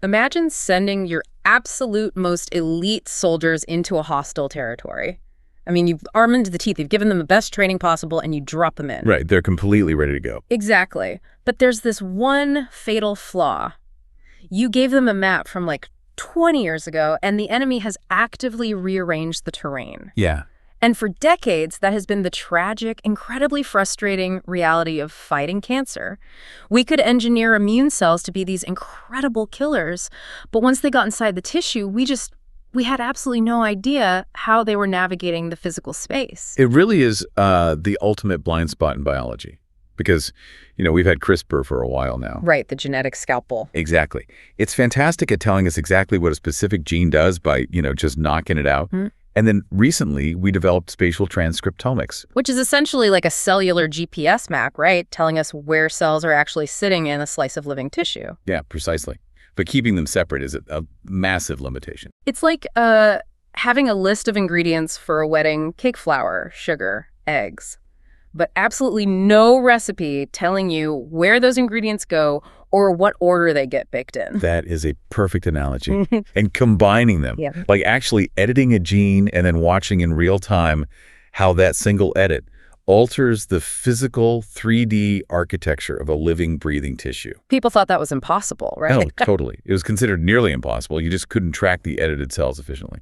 Imagine sending your absolute most elite soldiers into a hostile territory. I mean, you've armed them to the teeth, you've given them the best training possible, and you drop them in. Right, they're completely ready to go. Exactly. But there's this one fatal flaw. You gave them a map from like 20 years ago, and the enemy has actively rearranged the terrain. Yeah. And for decades, that has been the tragic, incredibly frustrating reality of fighting cancer. We could engineer immune cells to be these incredible killers, but once they got inside the tissue, we had absolutely no idea how they were navigating the physical space. It really is the ultimate blind spot in biology because, we've had CRISPR for a while now. Right, the genetic scalpel. Exactly. It's fantastic at telling us exactly what a specific gene does by, just knocking it out. Mm-hmm. And then recently, we developed spatial transcriptomics. Which is essentially like a cellular GPS map, right? Telling us where cells are actually sitting in a slice of living tissue. Yeah, precisely. But keeping them separate is a massive limitation. It's like having a list of ingredients for a wedding: cake flour, sugar, eggs. But absolutely no recipe telling you where those ingredients go or what order they get baked in. That is a perfect analogy. And combining them, like actually editing a gene and then watching in real time how that single edit alters the physical 3D architecture of a living, breathing tissue. People thought that was impossible, right? Oh, totally. It was considered nearly impossible. You just couldn't track the edited cells efficiently.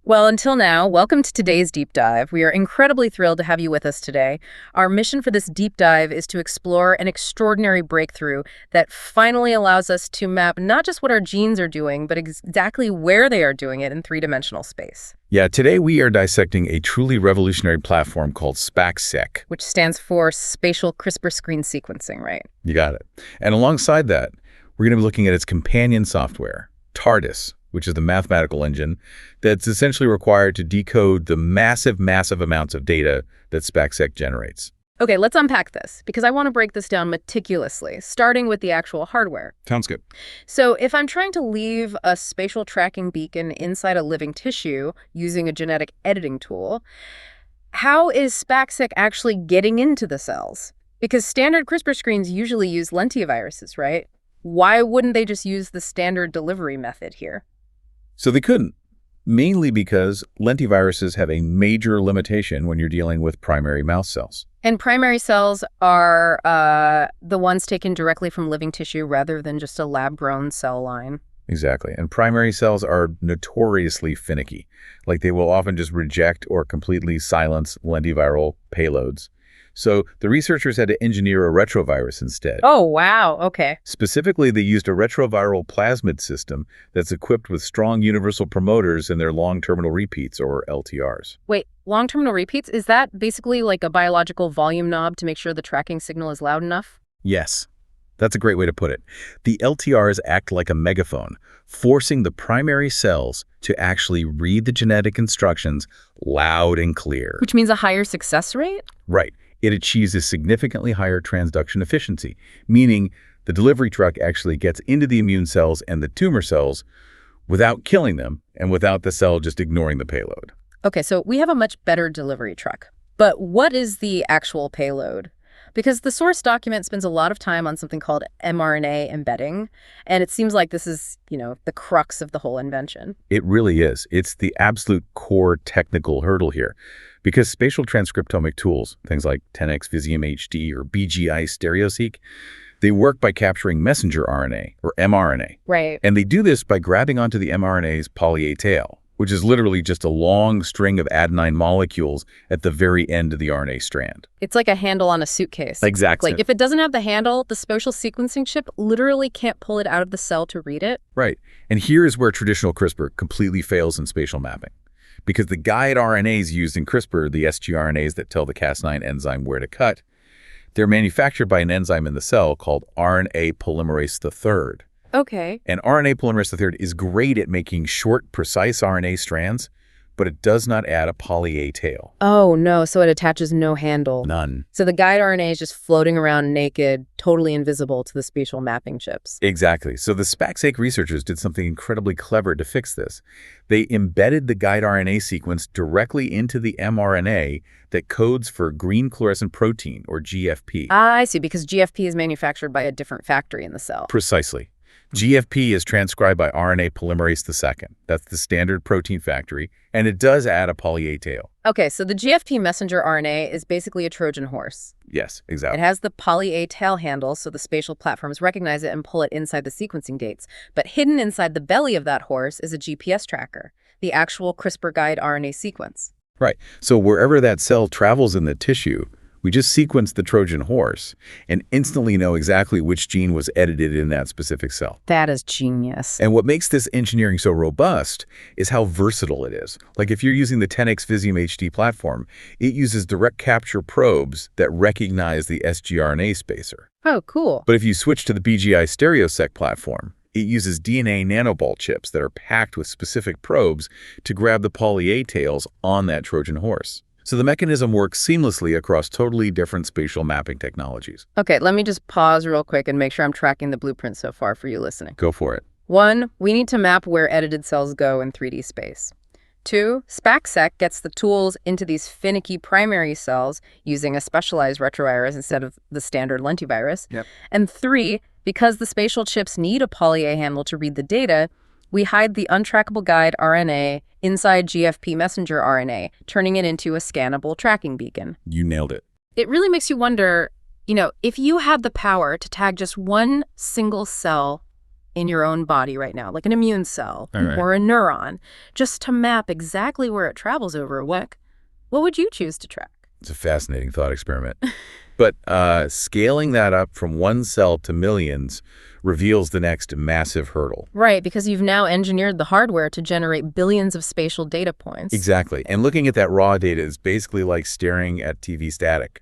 Well, until now, welcome to today's deep dive. We are incredibly thrilled to have you with us today. Our mission for this deep dive is to explore an extraordinary breakthrough that finally allows us to map not just what our genes are doing, but exactly where they are doing it in three-dimensional space. Yeah, today we are dissecting a truly revolutionary platform called SPAC-seq. Which stands for Spatial CRISPR Screen Sequencing, right? You got it. And alongside that, we're going to be looking at its companion software, TARDIS, which is the mathematical engine that's essentially required to decode the massive amounts of data that SPAC-seq generates. Okay, let's unpack this, because I want to break this down meticulously, starting with the actual hardware. Sounds good. So if I'm trying to leave a spatial tracking beacon inside a living tissue using a genetic editing tool, how is SPAC-seq actually getting into the cells? Because standard CRISPR screens usually use lentiviruses, right? Why wouldn't they just use the standard delivery method here? So they couldn't, mainly because lentiviruses have a major limitation when you're dealing with primary mouse cells. And primary cells are the ones taken directly from living tissue rather than just a lab-grown cell line. Exactly. And primary cells are notoriously finicky. Like they will often just reject or completely silence lentiviral payloads. So the researchers had to engineer a retrovirus instead. Oh, wow. Okay. Specifically, they used a retroviral plasmid system that's equipped with strong universal promoters in their long terminal repeats, or LTRs. Wait, long terminal repeats? Is that basically like a biological volume knob to make sure the tracking signal is loud enough? Yes. That's a great way to put it. The LTRs act like a megaphone, forcing the primary cells to actually read the genetic instructions loud and clear. Which means a higher success rate? Right. It achieves a significantly higher transduction efficiency, meaning the delivery truck actually gets into the immune cells and the tumor cells without killing them and without the cell just ignoring the payload. Okay, so we have a much better delivery truck. But what is the actual payload? Because the source document spends a lot of time on something called mRNA embedding, and it seems like this is, the crux of the whole invention. It really is. It's the absolute core technical hurdle here. Because spatial transcriptomic tools, things like 10x Visium HD or BGI StereoSeq, they work by capturing messenger RNA, or mRNA. Right. And they do this by grabbing onto the mRNA's poly-A tail, which is literally just a long string of adenine molecules at the very end of the RNA strand. It's like a handle on a suitcase. Exactly. Like if it doesn't have the handle, the spatial sequencing chip literally can't pull it out of the cell to read it. Right. And here is where traditional CRISPR completely fails in spatial mapping. Because the guide RNAs used in CRISPR, the sgRNAs that tell the Cas9 enzyme where to cut, they're manufactured by an enzyme in the cell called RNA polymerase III. Okay. And RNA polymerase III is great at making short, precise RNA strands, but it does not add a poly-A tail. Oh, no. So it attaches no handle. None. So the guide RNA is just floating around naked, totally invisible to the spatial mapping chips. Exactly. So the SPAC-seq researchers did something incredibly clever to fix this. They embedded the guide RNA sequence directly into the mRNA that codes for green fluorescent protein, or GFP. Ah, I see, because GFP is manufactured by a different factory in the cell. Precisely. GFP is transcribed by RNA polymerase II. That's the standard protein factory, and it does add a poly A tail. Okay, so the GFP messenger RNA is basically a Trojan horse. Yes, It exactly. has the poly A tail handle, so the spatial platforms recognize it and pull it inside the sequencing gates. But hidden inside the belly of that horse is a GPS tracker, the actual CRISPR guide RNA sequence. Right. So wherever that cell travels in the tissue, we just sequence the Trojan horse and instantly know exactly which gene was edited in that specific cell. That is genius. And what makes this engineering so robust is how versatile it is. Like if you're using the 10x Visium HD platform, it uses direct capture probes that recognize the sgRNA spacer. Oh, cool. But if you switch to the BGI StereoSeq platform, it uses DNA nanoball chips that are packed with specific probes to grab the poly A tails on that Trojan horse. So the mechanism works seamlessly across totally different spatial mapping technologies. Okay, let me just pause real quick and make sure I'm tracking the blueprint so far for you listening. Go for it. 1, we need to map where edited cells go in 3D space. 2, SPAC-seq gets the tools into these finicky primary cells using a specialized retrovirus instead of the standard lentivirus. Yep. And 3, because the spatial chips need a poly A handle to read the data, we hide the untrackable guide RNA inside GFP messenger RNA, turning it into a scannable tracking beacon. You nailed it. It really makes you wonder, if you had the power to tag just one single cell in your own body right now, like an immune cell or a neuron, just to map exactly where it travels over a week, what would you choose to track? It's a fascinating thought experiment. But scaling that up from one cell to millions reveals the next massive hurdle. Right, because you've now engineered the hardware to generate billions of spatial data points. Exactly. And looking at that raw data is basically like staring at TV static.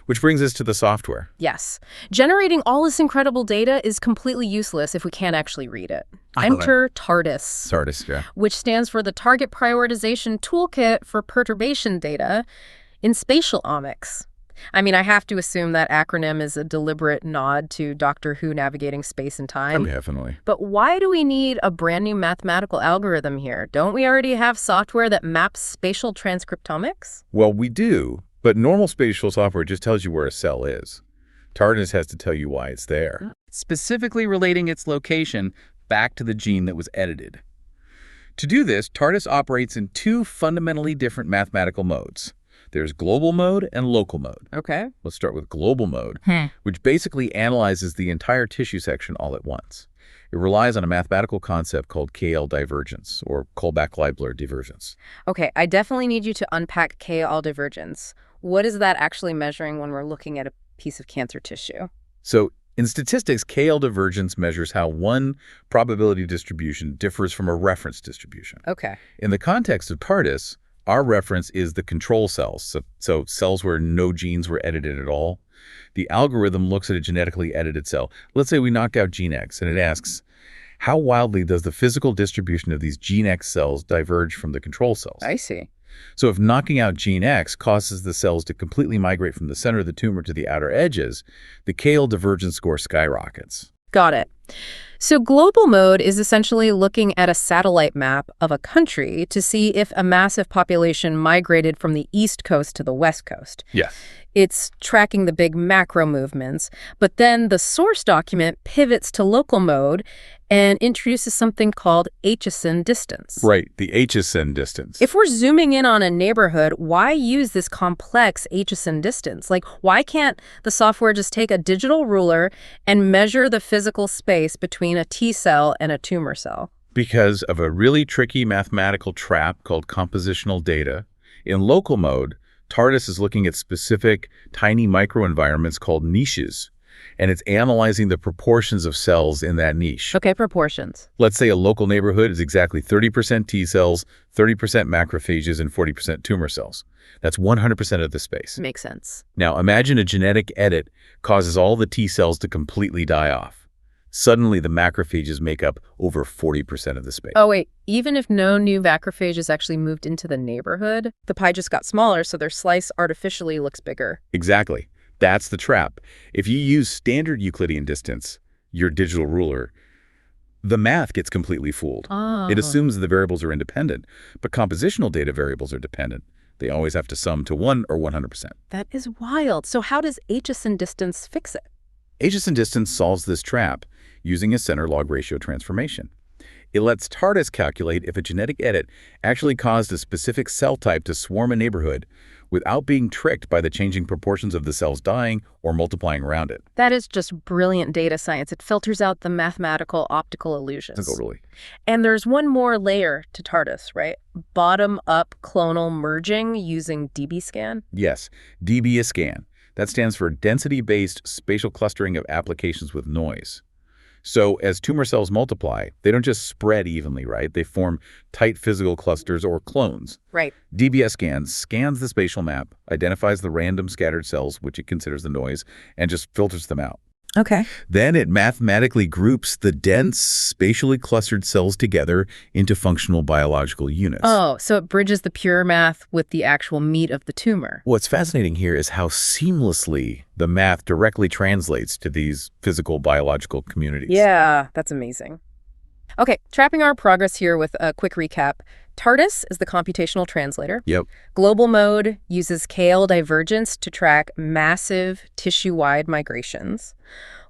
Which brings us to the software. Yes. Generating all this incredible data is completely useless if we can't actually read it. Enter TARDIS. TARDIS, yeah. Which stands for the Target Prioritization Toolkit for Perturbation Data in Spatial Omics. I mean, I have to assume that acronym is a deliberate nod to Doctor Who navigating space and time. Oh, definitely. But why do we need a brand new mathematical algorithm here? Don't we already have software that maps spatial transcriptomics? Well, we do, but normal spatial software just tells you where a cell is. TARDIS has to tell you why it's there. Specifically relating its location back to the gene that was edited. To do this, TARDIS operates in two fundamentally different mathematical modes. There's global mode and local mode. Okay. Let's start with global mode, which basically analyzes the entire tissue section all at once. It relies on a mathematical concept called KL divergence, or Kullback-Leibler divergence. Okay, I definitely need you to unpack KL divergence. What is that actually measuring when we're looking at a piece of cancer tissue? So in statistics, KL divergence measures how one probability distribution differs from a reference distribution. Okay. In the context of TARDIS, our reference is the control cells, so cells where no genes were edited at all. The algorithm looks at a genetically edited cell. Let's say we knock out gene X, and it asks, how wildly does the physical distribution of these gene X cells diverge from the control cells? I see. So if knocking out gene X causes the cells to completely migrate from the center of the tumor to the outer edges, the KL divergence score skyrockets. Got it. So global mode is essentially looking at a satellite map of a country to see if a massive population migrated from the East Coast to the West Coast. Yes. It's tracking the big macro movements, but then the source document pivots to local mode and introduces something called HSN distance. Right, the HSN distance. If we're zooming in on a neighborhood, why use this complex HSN distance? Like, why can't the software just take a digital ruler and measure the physical space between a T cell and a tumor cell? Because of a really tricky mathematical trap called compositional data. In local mode, TARDIS is looking at specific tiny microenvironments called niches, and it's analyzing the proportions of cells in that niche. Okay, proportions. Let's say a local neighborhood is exactly 30% T cells, 30% macrophages, and 40% tumor cells. That's 100% of the space. Makes sense. Now, imagine a genetic edit causes all the T cells to completely die off. Suddenly, the macrophages make up over 40% of the space. Oh, wait. Even if no new macrophages actually moved into the neighborhood, the pie just got smaller, so their slice artificially looks bigger. Exactly. That's the trap. If you use standard Euclidean distance, your digital ruler, the math gets completely fooled. Oh. It assumes the variables are independent, but compositional data variables are dependent. They always have to sum to 1 or 100%. That is wild. So how does HSN distance fix it? Aegis and distance solves this trap using a center log ratio transformation. It lets TARDIS calculate if a genetic edit actually caused a specific cell type to swarm a neighborhood without being tricked by the changing proportions of the cells dying or multiplying around it. That is just brilliant data science. It filters out the mathematical optical illusions. Totally. And there's one more layer to TARDIS, right? Bottom-up clonal merging using DB-scan? Yes, DB-scan. That stands for density-based spatial clustering of applications with noise. So as tumor cells multiply, they don't just spread evenly, right? They form tight physical clusters or clones. Right. DBS scans the spatial map, identifies the random scattered cells, which it considers the noise, and just filters them out. Okay. Then it mathematically groups the dense, spatially clustered cells together into functional biological units. Oh, so it bridges the pure math with the actual meat of the tumor. What's fascinating here is how seamlessly the math directly translates to these physical biological communities. Yeah, that's amazing. Okay, trapping our progress here with a quick recap. TARDIS is the computational translator. Yep. Global mode uses KL divergence to track massive tissue-wide migrations.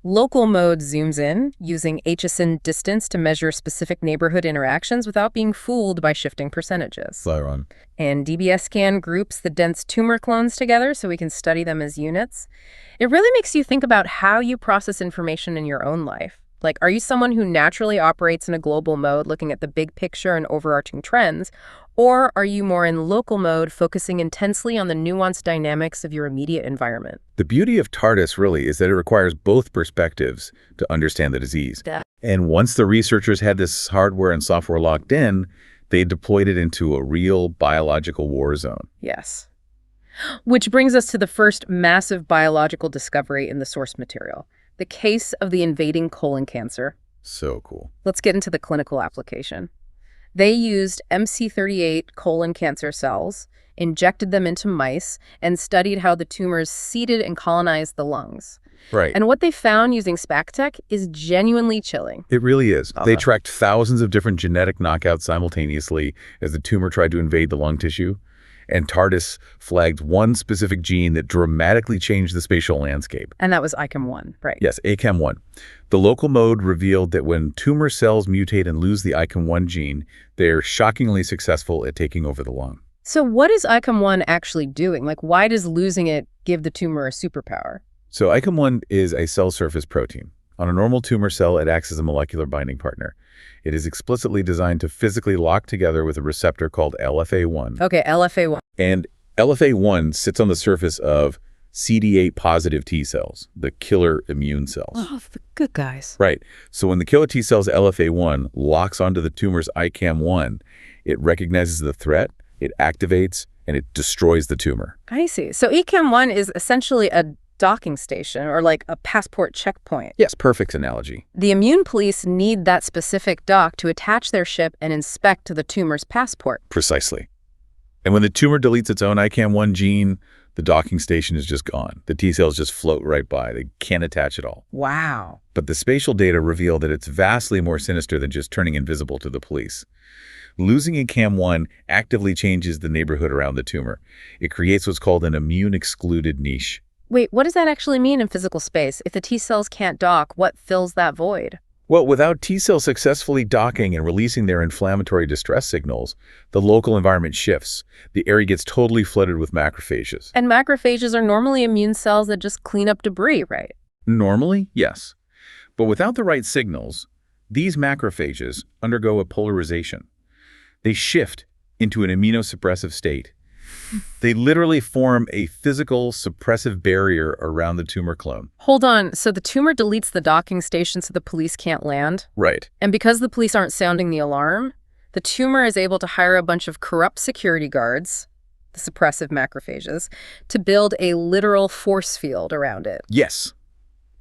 Local mode zooms in, using HSN distance to measure specific neighborhood interactions without being fooled by shifting percentages. Fire on. And DBS-scan groups the dense tumor clones together so we can study them as units. It really makes you think about how you process information in your own life. Like, are you someone who naturally operates in a global mode, looking at the big picture and overarching trends? Or are you more in local mode, focusing intensely on the nuanced dynamics of your immediate environment? The beauty of TARDIS really is that it requires both perspectives to understand the disease. Yeah. And once the researchers had this hardware and software locked in, they deployed it into a real biological war zone. Yes. Which brings us to the first massive biological discovery in the source material. The case of the invading colon cancer. So cool. Let's get into the clinical application. They used MC38 colon cancer cells, injected them into mice, and studied how the tumors seeded and colonized the lungs. Right. And what they found using SPAC-seq is genuinely chilling. It really is. They tracked thousands of different genetic knockouts simultaneously as the tumor tried to invade the lung tissue. And TARDIS flagged one specific gene that dramatically changed the spatial landscape. And that was ICAM1, right? Yes, ACAM1. The local mode revealed that when tumor cells mutate and lose the ICAM1 gene, they're shockingly successful at taking over the lung. So what is ICAM1 actually doing? Like, why does losing it give the tumor a superpower? So ICAM1 is a cell surface protein. On a normal tumor cell, it acts as a molecular binding partner. It is explicitly designed to physically lock together with a receptor called LFA1. Okay, LFA1. And LFA1 sits on the surface of CD8 positive T cells, the killer immune cells. Oh, the good guys. Right. So when the killer T cells LFA1 locks onto the tumor's ICAM1, it recognizes the threat, it activates, and it destroys the tumor. I see. So ICAM1 is essentially a docking station, or like a passport checkpoint. Yes, perfect analogy. The immune police need that specific dock to attach their ship and inspect the tumor's passport. Precisely. And when the tumor deletes its own ICAM1 gene, the docking station is just gone. The T cells just float right by. They can't attach at all. Wow. But the spatial data reveal that it's vastly more sinister than just turning invisible to the police. Losing ICAM1 actively changes the neighborhood around the tumor. It creates what's called an immune-excluded niche. Wait, what does that actually mean in physical space? If the T cells can't dock, what fills that void? Well, without T cells successfully docking and releasing their inflammatory distress signals, the local environment shifts. The area gets totally flooded with macrophages. And macrophages are normally immune cells that just clean up debris, right? Normally, yes. But without the right signals, these macrophages undergo a polarization. They shift into an immunosuppressive state. They literally form a physical suppressive barrier around the tumor clone. Hold on, so the tumor deletes the docking station so the police can't land? Right. And because the police aren't sounding the alarm, the tumor is able to hire a bunch of corrupt security guards, the suppressive macrophages, to build a literal force field around it. Yes.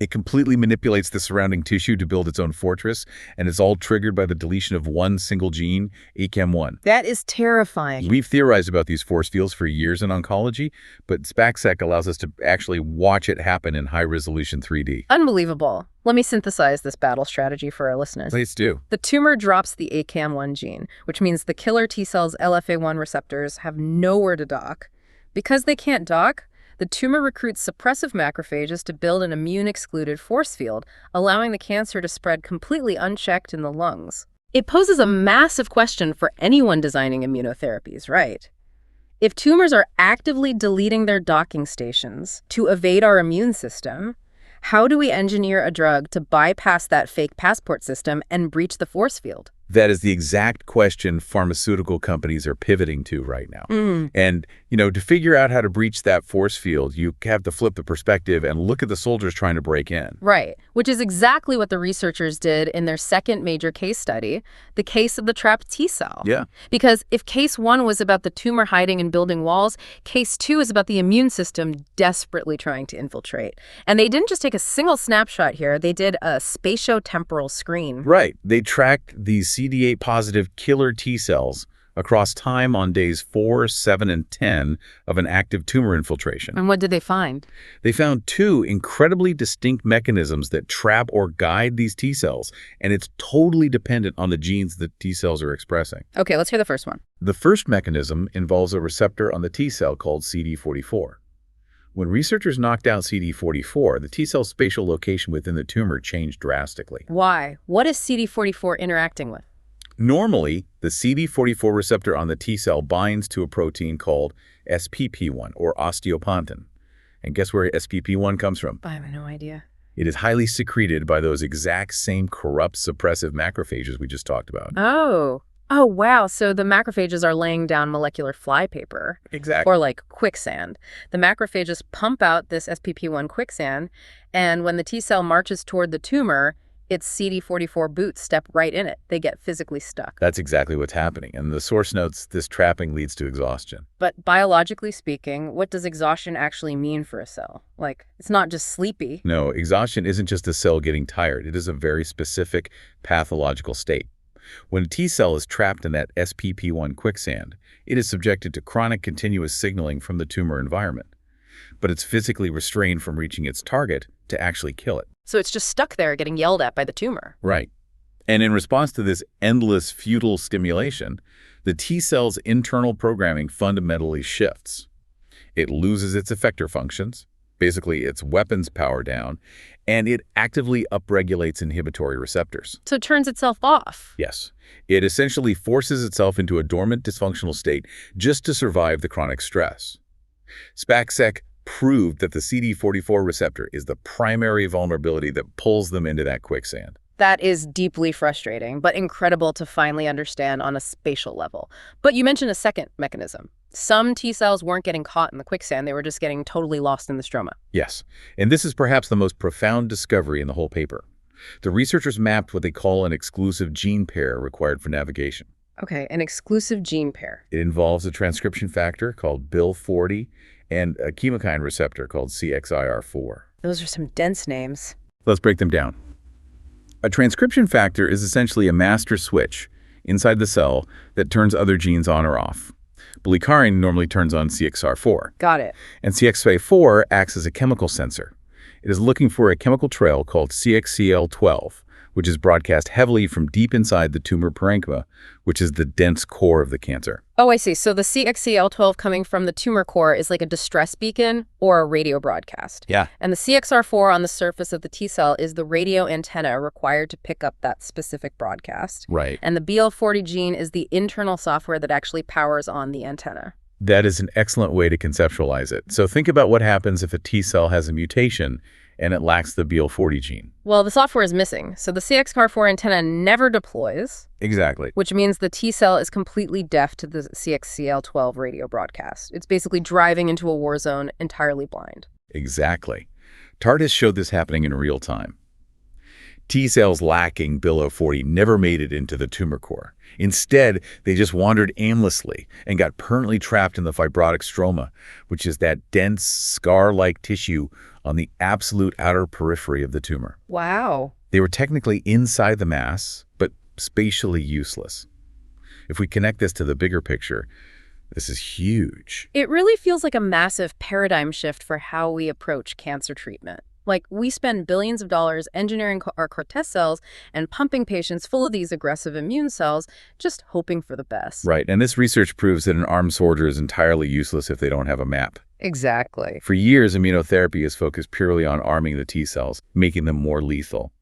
It completely manipulates the surrounding tissue to build its own fortress, and it's all triggered by the deletion of one single gene, ACAM1. That is terrifying. We've theorized about these force fields for years in oncology, but SPAC-seq allows us to actually watch it happen in high-resolution 3D. Unbelievable. Let me synthesize this battle strategy for our listeners. Please do. The tumor drops the ACAM1 gene, which means the killer T cells' LFA1 receptors have nowhere to dock. Because they can't dock, The tumor recruits suppressive macrophages to build an immune-excluded force field, allowing the cancer to spread completely unchecked in the lungs. It poses a massive question for anyone designing immunotherapies, right? If tumors are actively deleting their docking stations to evade our immune system, how do we engineer a drug to bypass that fake passport system and breach the force field? That is the exact question pharmaceutical companies are pivoting to right now. And, to figure out how to breach that force field, you have to flip the perspective and look at the soldiers trying to break in. Right, which is exactly what the researchers did in their second major case study, the case of the trapped T cell. Yeah. Because if case 1 was about the tumor hiding and building walls, case 2 is about the immune system desperately trying to infiltrate. And they didn't just take a single snapshot here, they did a spatiotemporal screen. Right. They tracked these CD8 positive killer T cells across time on days 4, 7, and 10 of an active tumor infiltration. And what did they find? They found 2 incredibly distinct mechanisms that trap or guide these T cells, and it's totally dependent on the genes that T cells are expressing. Okay, let's hear the first one. The first mechanism involves a receptor on the T cell called CD44. When researchers knocked out CD44, the T cell's spatial location within the tumor changed drastically. Why? What is CD44 interacting with? Normally, the CD44 receptor on the T cell binds to a protein called SPP1, or osteopontin. And guess where SPP1 comes from? I have no idea. It is highly secreted by those exact same corrupt suppressive macrophages we just talked about. Oh, wow. So the macrophages are laying down molecular flypaper. Exactly. Or like quicksand. The macrophages pump out this SPP1 quicksand, and when the T cell marches toward the tumor, its CD44 boots step right in it. They get physically stuck. That's exactly what's happening. And the source notes this trapping leads to exhaustion. But biologically speaking, what does exhaustion actually mean for a cell? Like, it's not just sleepy. No, exhaustion isn't just a cell getting tired. It is a very specific pathological state. When a T cell is trapped in that SPP1 quicksand, it is subjected to chronic continuous signaling from the tumor environment. But it's physically restrained from reaching its target to actually kill it. So it's just stuck there getting yelled at by the tumor. Right. And in response to this endless futile stimulation, the T cell's internal programming fundamentally shifts. It loses its effector functions, basically its weapons power down, and it actively upregulates inhibitory receptors. So it turns itself off. Yes. It essentially forces itself into a dormant dysfunctional state just to survive the chronic stress. SPAC-seq proved that the CD44 receptor is the primary vulnerability that pulls them into that quicksand. That is deeply frustrating, but incredible to finally understand on a spatial level. But you mentioned a second mechanism. Some T cells weren't getting caught in the quicksand, they were just getting totally lost in the stroma. Yes, and this is perhaps the most profound discovery in the whole paper. The researchers mapped what they call an exclusive gene pair required for navigation. Okay, an exclusive gene pair. It involves a transcription factor called BIL40 and a chemokine receptor called CXIR4. Those are some dense names. Let's break them down. A transcription factor is essentially a master switch inside the cell that turns other genes on or off. Bulycarine normally turns on CXR4. Got it. And CXIR4 acts as a chemical sensor. It is looking for a chemical trail called CXCL12, which is broadcast heavily from deep inside the tumor parenchyma, which is the dense core of the cancer. Oh, I see. So the CXCL12 coming from the tumor core is like a distress beacon or a radio broadcast. Yeah. And the CXR4 on the surface of the T cell is the radio antenna required to pick up that specific broadcast. Right. And the BL40 gene is the internal software that actually powers on the antenna. That is an excellent way to conceptualize it. So think about what happens if a T cell has a mutation and it lacks the BL40 gene. Well, the software is missing, so the CXCR4 antenna never deploys. Exactly. Which means the T cell is completely deaf to the CXCL12 radio broadcast. It's basically driving into a war zone entirely blind. Exactly. TARDIS showed this happening in real time. T cells lacking BIL40 never made it into the tumor core. Instead, they just wandered aimlessly and got permanently trapped in the fibrotic stroma, which is that dense, scar-like tissue on the absolute outer periphery of the tumor. Wow. They were technically inside the mass, but spatially useless. If we connect this to the bigger picture, this is huge. It really feels like a massive paradigm shift for how we approach cancer treatment. Like, we spend billions of dollars engineering our CAR-T cells and pumping patients full of these aggressive immune cells, just hoping for the best. Right, and this research proves that an armed soldier is entirely useless if they don't have a map. Exactly. For years, immunotherapy has focused purely on arming the T cells, making them more lethal.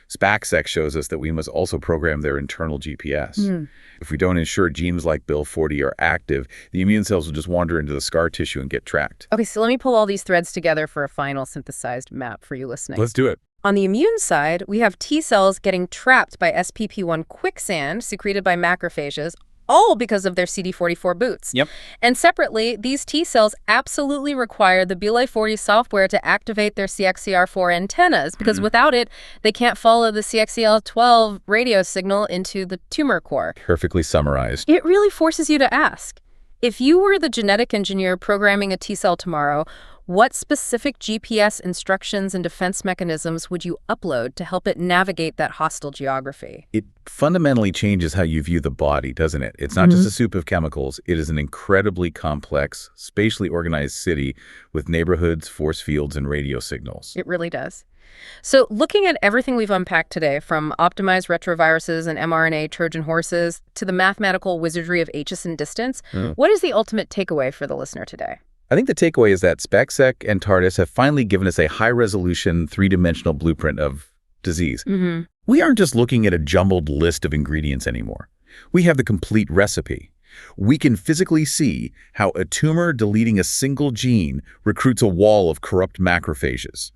SPAC-seq shows us that we must also program their internal GPS. If we don't ensure genes like BIL40 are active, the immune cells will just wander into the scar tissue and get tracked. Okay, so let me pull all these threads together for a final synthesized map for you listening. Let's do it. On the immune side, we have T cells getting trapped by SPP1 quicksand secreted by macrophages, all because of their CD44 boots. Yep. And separately, these T cells absolutely require the BIL40 software to activate their CXCR4 antennas, because without it, they can't follow the CXCL12 radio signal into the tumor core. Perfectly summarized. It really forces you to ask, if you were the genetic engineer programming a T cell tomorrow, what specific GPS instructions and defense mechanisms would you upload to help it navigate that hostile geography? It fundamentally changes how you view the body, doesn't it? It's not just a soup of chemicals. It is an incredibly complex, spatially organized city with neighborhoods, force fields, and radio signals. It really does. So looking at everything we've unpacked today, from optimized retroviruses and mRNA Trojan horses to the mathematical wizardry of aegis and distance, what is the ultimate takeaway for the listener today? I think the takeaway is that SPAC-seq and TARDIS have finally given us a high-resolution, three-dimensional blueprint of disease. We aren't just looking at a jumbled list of ingredients anymore. We have the complete recipe. We can physically see how a tumor deleting a single gene recruits a wall of corrupt macrophages.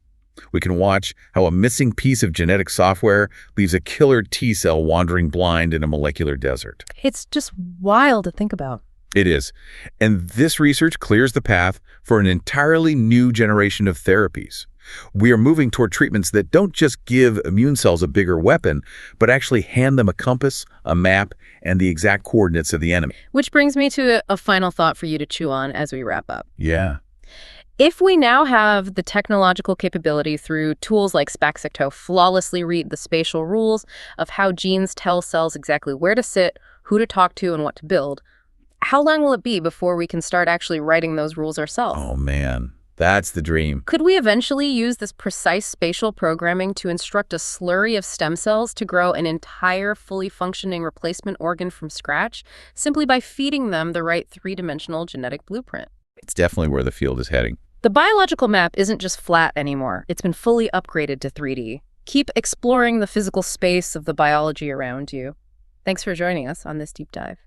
We can watch how a missing piece of genetic software leaves a killer T cell wandering blind in a molecular desert. It's just wild to think about. It is. And this research clears the path for an entirely new generation of therapies. We are moving toward treatments that don't just give immune cells a bigger weapon, but actually hand them a compass, a map, and the exact coordinates of the enemy. Which brings me to a final thought for you to chew on as we wrap up. Yeah. If we now have the technological capability through tools like SPAC-seq to flawlessly read the spatial rules of how genes tell cells exactly where to sit, who to talk to, and what to build, how long will it be before we can start actually writing those rules ourselves? Oh, man. That's the dream. Could we eventually use this precise spatial programming to instruct a slurry of stem cells to grow an entire fully functioning replacement organ from scratch, simply by feeding them the right three-dimensional genetic blueprint? It's definitely where the field is heading. The biological map isn't just flat anymore. It's been fully upgraded to 3D. Keep exploring the physical space of the biology around you. Thanks for joining us on this deep dive.